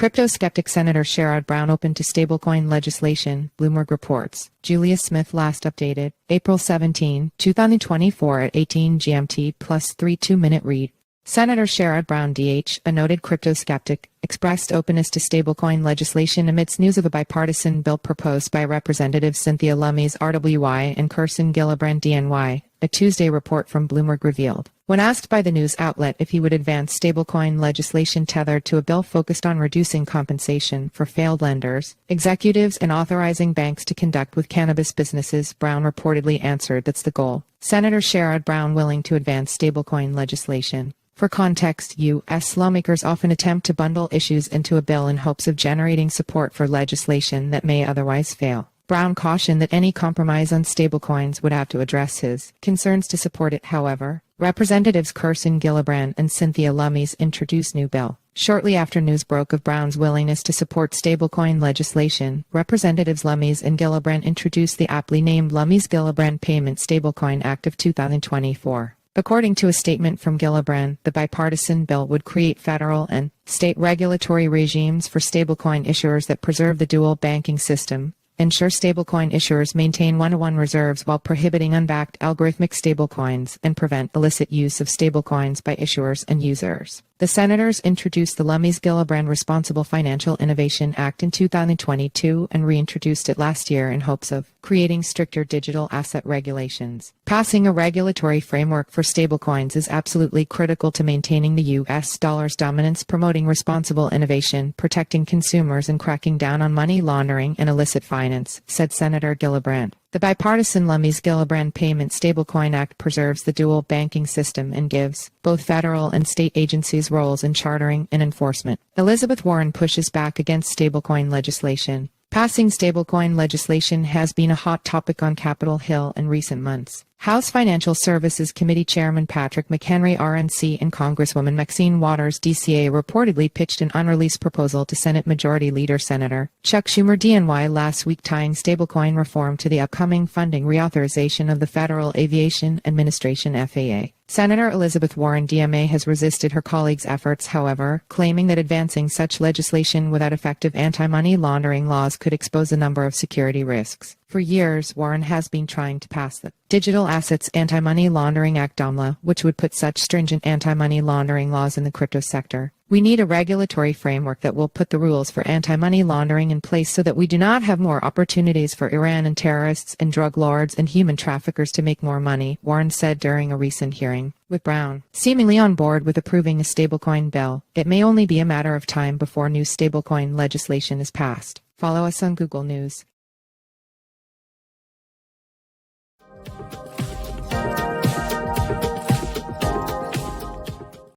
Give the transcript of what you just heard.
Crypto-Skeptic Senator Sherrod Brown open to stablecoin legislation, Bloomberg reports. Julia Smith last updated, April 17, 2024 at 18 GMT plus 3 2-minute read. Senator Sherrod Brown DH, a noted crypto-skeptic, expressed openness to stablecoin legislation amidst news of a bipartisan bill proposed by Representatives Cynthia Lummis RWY and Kirsten Gillibrand DNY, a Tuesday report from Bloomberg revealed. When asked by the news outlet if he would advance stablecoin legislation tethered to a bill focused on reducing compensation for failed lenders, executives and authorizing banks to conduct with cannabis businesses, Brown reportedly answered that's the goal. Senator Sherrod Brown willing to advance stablecoin legislation. For context, U.S. lawmakers often attempt to bundle issues into a bill in hopes of generating support for legislation that may otherwise fail. Brown cautioned that any compromise on stablecoins would have to address his concerns to support it. However, Representatives Kirsten Gillibrand and Cynthia Lummis introduced new bill. Shortly after news broke of Brown's willingness to support stablecoin legislation, Representatives Lummis and Gillibrand introduced the aptly named Lummis-Gillibrand Payment Stablecoin Act of 2024. According to a statement from Gillibrand, the bipartisan bill would create federal and state regulatory regimes for stablecoin issuers that preserve the dual banking system, ensure stablecoin issuers maintain one-to-one reserves while prohibiting unbacked algorithmic stablecoins, and prevent illicit use of stablecoins by issuers and users. The senators introduced the Lummis-Gillibrand Responsible Financial Innovation Act in 2022 and reintroduced it last year in hopes of creating stricter digital asset regulations. Passing a regulatory framework for stablecoins is absolutely critical to maintaining the U.S. dollar's dominance, promoting responsible innovation, protecting consumers, and cracking down on money laundering and illicit finance, said Senator Gillibrand. The bipartisan Lummis-Gillibrand Payment Stablecoin Act preserves the dual banking system and gives both federal and state agencies roles in chartering and enforcement. Elizabeth Warren pushes back against stablecoin legislation. Passing stablecoin legislation has been a hot topic on Capitol Hill in recent months. House Financial Services Committee Chairman Patrick McHenry RNC and Congresswoman Maxine Waters DCA reportedly pitched an unreleased proposal to Senate Majority Leader Senator Chuck Schumer DNY last week, tying stablecoin reform to the upcoming funding reauthorization of the Federal Aviation Administration FAA. Senator Elizabeth Warren DMA has resisted her colleagues' efforts, however, claiming that advancing such legislation without effective anti-money laundering laws could expose a number of security risks. For years, Warren has been trying to pass the Digital Assets Anti-Money Laundering Act daamla, which would put such stringent anti-money laundering laws in the crypto sector. We need a regulatory framework that will put the rules for anti-money laundering in place so that we do not have more opportunities for Iran and terrorists and drug lords and human traffickers to make more money, Warren said during a recent hearing. With Brown seemingly on board with approving a stablecoin bill, it may only be a matter of time before new stablecoin legislation is passed. Follow us on Google News.